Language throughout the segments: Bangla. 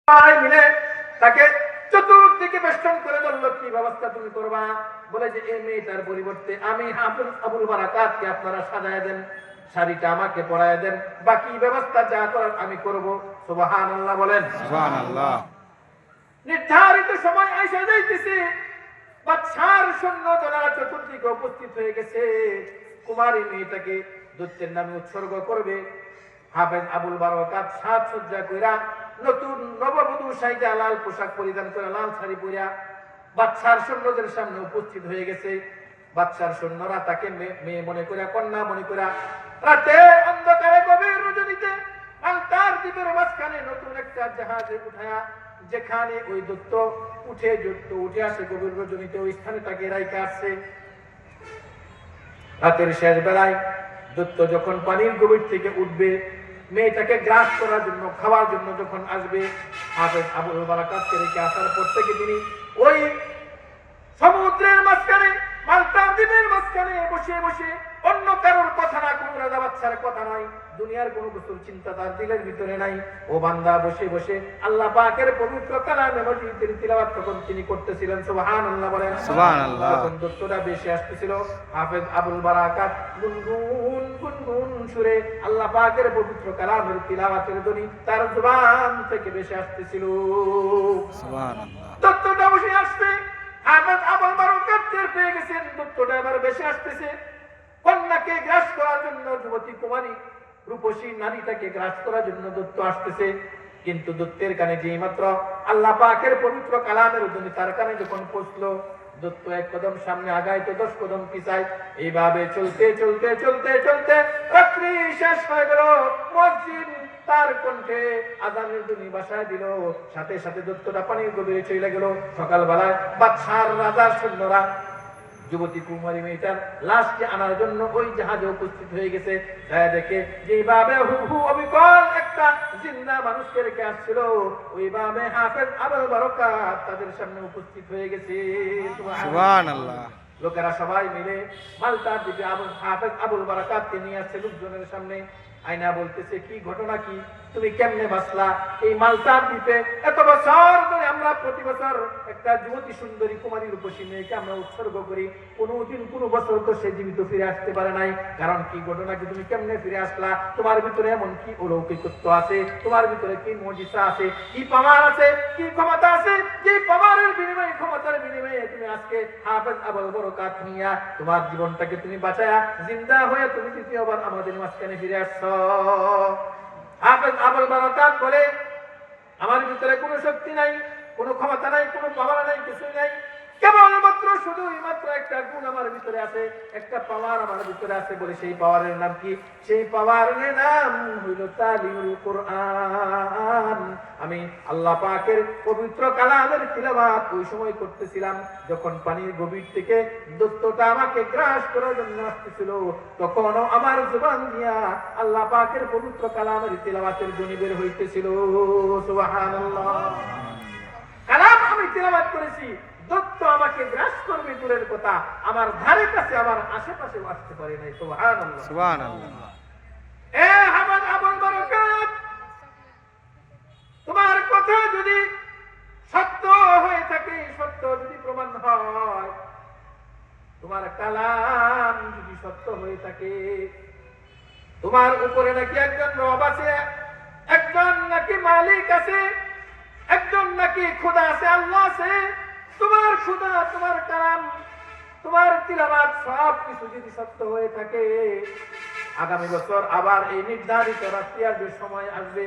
মিলে তাকে চতুর্দিকে বেষ্টন করে ধরলো। কি ব্যবস্থা তুমি করবা? বলে যে এই মেয়েটার পরিবর্তে আমি আবুল বারাকাতকে আপনারা সাজায় দেন, শাড়িটা আমাকে পরায় দেন, বাকি ব্যবস্থা যা করার আমি করব। সুবহানাল্লাহ বলেন। সুবহানাল্লাহ। নির্ধারিত সময় আইসা যাইতেছে, বাদশার সৈন্য দলা চতুর্দিকে উপস্থিত হয়ে গেছে। কুমারী মেয়েটাকে দৈত্যের নামে উৎসর্গ করবে। হাফেজ আবুল বারাকাত সাজসজ্জা কইরা নতুন নববধূ সাইজা লাল পোশাক পরিধান করে লাল শাড়ি পরিয়া বাদশার সৈন্যদের সামনে উপস্থিত হয়ে গেছে। বাদশার সৈন্যরা তাকে মেয়ে মনে করে, কন্যা মনে করে রাতে অন্ধকারে গভীর রজনীতে মালতার দ্বীপের মাঝখানে নতুন একটা জাহাজে উঠায়া যেখানে ওই দৈত্য উঠে আসে গভীর রজনীতে ওই স্থানে তাকে রাইখা আসছে। রাতের শেষ বেলায় দৈত্য যখন পানির গভীর থেকে উঠবে, মেয়েটাকে গ্রাস করার জন্য খাওয়ার জন্য যখন আসবে, হাফেজ আবুল বারাকাতকে রেখে আসার পর থেকে তিনি ওই সমুদ্রের মাঝখানে মালতা দ্বীপের মাঝখানে বসে বসে অন্য কারোর কথা না, কোনো রাজা বাচ্চার কথা নয়, দুনিয়ার কোনো কিছুর চিন্তা তার দিলের ভিতরে নাই। ও বান্দা বসে বসে আল্লাহ পাকের পবিত্র কালামে মজিদের তিলাওয়াত তখন তিনি করতেছিলেন। সুবহানাল্লাহ বলেন। সুবহানাল্লাহ। যখন দৈত্যটা বেশি আসতেছিল, হাফেজ আবুল বারাকাত গুনগুন গুনগুন সুরে আল্লাহ পাকের পবিত্র কালামের তিলাওয়াতের ধ্বনি তার জবান থেকে বেশি আসতেছিল। সুবহানাল্লাহ। দৈত্যটা বসে আসবে, হাফেজ আবুল বারাকাত টের পেয়ে গেছেন দৈত্যটা এবার বেশি আসতেছে। কন্যাকে গ্রাস করার জন্য, যুবতী কুমারী রূপসী নারীটাকে গ্রাস করার জন্য দৈত্য আসতেছে। কিন্তু দৈত্যের কানে যেই মাত্র আল্লাহ পাকের পবিত্র কালামের ধ্বনি তার কানে যখন পৌঁছলো, দৈত্য এক কদম সামনে আগায় তো 10 কদম পিছায়। এইভাবে চলতে চলতে চলতে চলতে রাত্রি শেষ হয়ে গেল। মুয়াজ্জিন তার কণ্ঠে আযানের ধ্বনি বাসায় দিল, সাথে সাথে দৈত্যটা পানির গভীরে চলে গেল। সকালবেলায় বাদশার রাজার সৈন্যরা যুবতী কুমারী মেয়েটার লাশকে আনার জন্য ওই জাহাজে উপস্থিত হয়ে গেছে। তাই দেখে যেভাবে হুবহু অবিকল একটা জিন্দা মানুষকে রেখে আসছিল, ওইভাবে হাফেজ আবুল বারাকাত তাদের সামনে উপস্থিত হয়ে গেছে। সুবহানাল্লাহ। লোকেরা সবাই মিলে মালতার দ্বীপে হাফেজ আবুল বারাকাতকে নিয়ে আসছে লোকজনের সামনে। আয়না বলতেছে, কি ঘটনা, কি তুমি কেমনে বাঁচলা এই মালতার দ্বীপে? এত বছর ধরে আমরা প্রতি বছর একটা যুবতী সুন্দরী কুমারী রূপসী মেয়েকে আমরা উৎসর্গ করি, কোনোদিন কোনো বছর তো সে জীবিত ফিরে আসতে পারে নাই। কারণ কি ঘটনা, কি তুমি কেমনে ফিরে আসলা? তোমার ভিতরে এমন কি অলৌকিকত্ব আছে? তোমার ভিতরে কি মুজিজা আছে? কি পাওয়ার আছে? কি ক্ষমতা আছে? যে পাওয়ারের বিনিময়ে, ক্ষমতার বিনিময়ে তুমি আজকে হাফেজ আবুল বারাকাত নিয়া তোমার জীবনটাকে তুমি বাঁচায়া জিন্দা হয়ে তুমি দ্বিতীয়বার আমাদের মাঝখানে ফিরে আসছো। হাফেজ আবুল বারাকাত বলে, আমার ভিতরে কোনো শক্তি নাই, কোনো ক্ষমতা নাই, কোনো পাওয়ার নাই, কিছুই নাই, কেবলমাত্র শুধুই মাত্র একটা গুণ আমার ভিতরে আছে, একটা পাওয়ার আমার ভিতরে আছে। বলে সেই পাওয়ারের নাম কি? সেই পাওয়ারের নাম হইল তালিউল কোরআন। আমি আল্লাহ পাকের পবিত্র কালামের তিলাওয়াত ওই সময় করতেছিলাম যখন পানির গভীর থেকে দৈত্যটা আমাকে গ্রাস করার জন্য আসতেছিল, তখনও আমার জবান দিয়া আল্লাহ পাকের পবিত্র কালামের তিলাওয়াতের ধ্বনি বের হইতেছিল। সুবহানাল্লাহ। কালাম আমি তিলাওয়াত করেছি, দৈত্য আমাকে গ্রাস করবে দূরের কথা, আমার ধারে কাছে, আমার আশেপাশে আসতে পারে নাই। সুবহানাল্লাহ। সুবহানাল্লাহ। এ হাফেজ আবুল বারাকাত, তোমার কথা যদি সত্য হয়ে থাকে, সত্য যদি প্রমাণ হয়, তোমার কালাম যদি সত্য হয়ে থাকে, তোমার উপরে নাকি একজন রব আছে, একজন নাকি মালিক আছে, একজন নাকি খোদা আছে, আল্লাহ আছে। তোমার খোদা, তোমার কালাম, তোমার তিলাওয়াত সব কিছু যদি সত্য হয়ে থাকে, আগামী বছর আবার এই নির্ধারিত রাত্রি আসবে, সময় আসবে।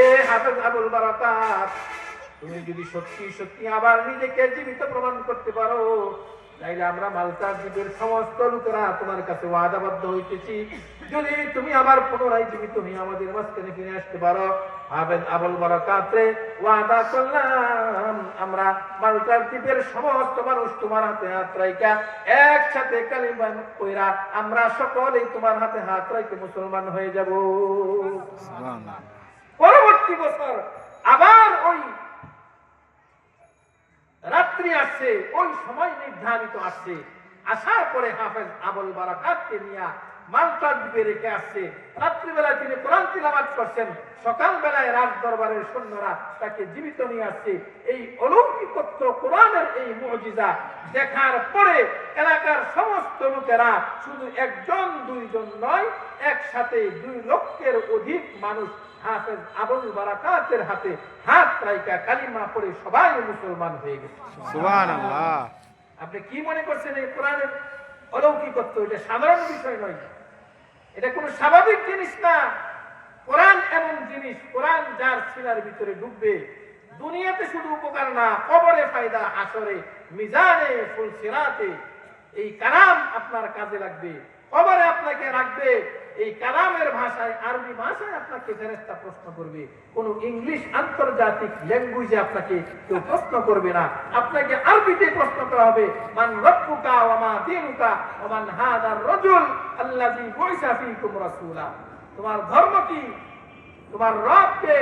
এ হাফেজ আবুল বারাকাত, তুমি যদি সত্যি সত্যি আবার নিজেকে জীবিত প্রমাণ করতে পারো, তাইলে আমরা মালতার দ্বীপের সমস্ত লোকেরা তোমার কাছে ওয়াদাবদ্ধ হইতেছি, যদি তুমি আবার পুনরায় জীবিত হয়ে আমাদের মাঝখানে ফিরে আসতে পারো, হাফেজ আবুল বারাকাতে ওয়াদা করলাম আমরা মালতার দ্বীপের সমস্ত মানুষ তোমার হাতে হাত রাইখা একসাথে কালিমা পড়া আমরা সকলেই তোমার হাতে হাত রাইখে মুসলমান হয়ে যাব। সুবহানাল্লাহ। পরবর্তী বছর আবার ওই রাত্রি আসছে, ওই সময় নির্ধারিত আসছে। আসার পরে হাফেজ আবুল বারাকাতকে নিয়ে মালটার দ্বীপে রেখে আসছে। রাত্রিবেলায় তিনি কোরআন তিলাওয়াত করছেন, সকালবেলায় রাজ দরবারের সৈন্যরা তাকে জীবিত নিয়ে আসছে। এই অলৌকিকত্ব, কোরআনের এই মুজিজা দেখার পরে এলাকার সমস্ত লোকেরা শুধু একজন দুইজন নয়, একসাথে 2 লক্ষের অধিক মানুষ হাফেজ আবুল বারাকাতের হাতে হাত রাইকা কালিমা পড়ে সবাই মুসলমান হয়ে গেছে। সুবহানাল্লাহ। আপনি কি মনে করছেন এই কোরআনের অলৌকিকত্ব? এটা সাধারণ বিষয় নয়, এটা কোনো স্বাভাবিক জিনিস না। কোরআন এমন জিনিস, কোরআন যার সিনার ভিতরে ঢুকবে, দুনিয়াতে শুধু উপকার না, কবরে ফায়দা, আসরে মিজানে ফুল সিরাতে এই কালাম আপনার কাজে লাগবে। কবরে আপনাকে রাখবে এই কালামের ভাষায়, আরবি ভাষায় আপনাকে ফেরেশতা প্রশ্ন করবে। কোন ইংলিশ আন্তর্জাতিক ল্যাঙ্গুয়েজে আপনাকে কেউ প্রশ্ন করবে না, আপনাকে আরবিতে প্রশ্ন করা হবে, মান রব্বুকা ওয়া মা দীনুকা ওয়া মান হাদার রাজুল আল্লাযী বুইসা ফীকুম রাসূলা। তোমার ধর্ম কি, তোমার রব কে,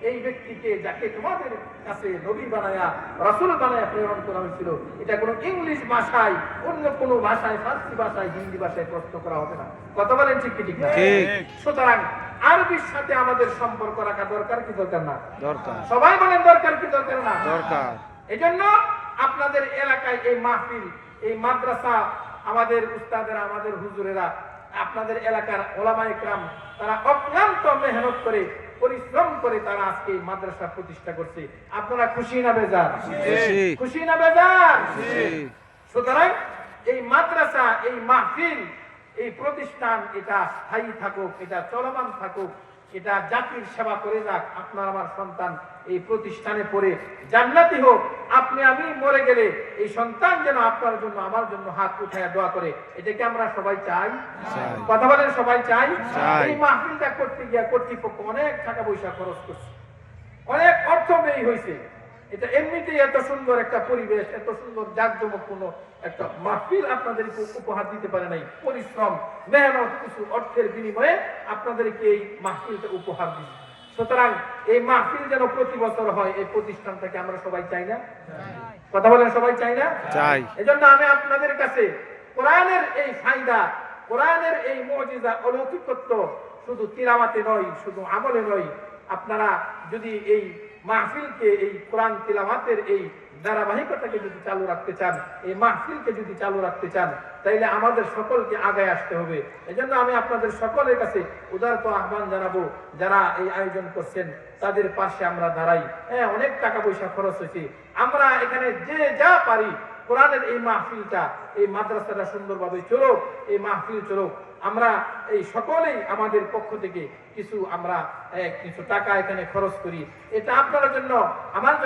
এই ব্যক্তিকে যাকে তোমাদের কাছে নবী বানায়া রাসূল বানায়া প্রেরণ করা হয়েছিল। এটা কোনো ইংলিশ ভাষায়, অন্য কোনো ভাষায়, ফার্সি ভাষায়, হিন্দি ভাষায় প্রশ্ন করা হবে না। কথা বলেন ঠিক কি ঠিক না? ঠিক। সুতরাং আরবির সাথে আমাদের সম্পর্ক রাখা দরকার কি দরকার না? দরকার। সবাই বলেন দরকার কি দরকার না? দরকার। এজন্য আপনাদের এলাকায় এই মাহফিল, এই মাদ্রাসা, আমাদের উস্তাদেরা, আমাদের হুজুরেরা, আপনাদের এলাকার ওলামা ইকরাম, তারা অক্লান্ত মেহনত করে, পরিশ্রম করে তারা আজকে এই মাদ্রাসা প্রতিষ্ঠা করছে। আপনারা খুশি না বেজার? খুশি। খুশি না বেজার? খুশি। সুতরাং এই মাদ্রাসা, এই মাহফিল, এই প্রতিষ্ঠান এটা স্থায়ী থাকুক, এটা চলমান থাকুক, এটা জাতির সেবা করে যাক। আপনার আমার সন্তান এই প্রতিষ্ঠানে পড়ে জান্নাতি হোক। আপনি আমি মরে গেলে এই সন্তান যেন আপনার জন্য, আমার জন্য হাত উঠায় দোয়া করে। এটা কি আমরা সবাই চাই? চাই। কথা বলেন, সবাই চাই? চাই। এই মাহফিলটা করতে গিয়ে কর্তৃপক্ষ অনেক টাকা পয়সা খরচ করছে, অনেক অর্থ ব্যয় হয়েছে। এটা এমনিতেই এত সুন্দর একটা পরিবেশ, এত সুন্দর জাঁকজমকপূর্ণ একটা মাহফিল আপনাদেরকে উপহার দিতে পারে নাই। পরিশ্রম, মেহনত, কিছু অর্থের বিনিময়ে আপনাদেরকে এই মাহফিলটা উপহার দিচ্ছে। সুতরাং এই মাহফিল যেন প্রতি বছর হয়, এই প্রতিষ্ঠানটাকে আমরা সবাই চাই না? কথা বলেন, সবাই চাই না? চাই। এজন্য আমি আপনাদের কাছে কোরআনের এই ফায়দা, কোরআনের এই মুজিজা, অলৌকিকত্ব শুধু তিলাওয়াতে নয়, শুধু আমলে নয়, আপনারা যদি এই মাহফিলকে, এই কোরআন তিলাওয়াতের এই ধারাবাহিকতাকে যদি চালু রাখতে চান, এই মাহফিলকে যদি চালু রাখতে চান, তাইলে আমাদের সকলকে আগায় আসতে হবে। এজন্য আমি আপনাদের সকলের কাছে উদারত আহ্বান জানাবো, যারা এই আয়োজন করছেন তাদের পাশে আমরা দাঁড়াই। হ্যাঁ, অনেক টাকা পয়সা খরচ হয়েছে, আমরা এখানে যে যা পারি কোরআনের এই মাহফিলটা, এই মাদ্রাসাটা সুন্দরভাবে চলুক, এই মাহফিল চলুক। আমরা এই সকলেই আমাদের পক্ষ থেকে কিছু টাকা এখানে খরচ করি। এটা আপনার জন্য, আমার জন্য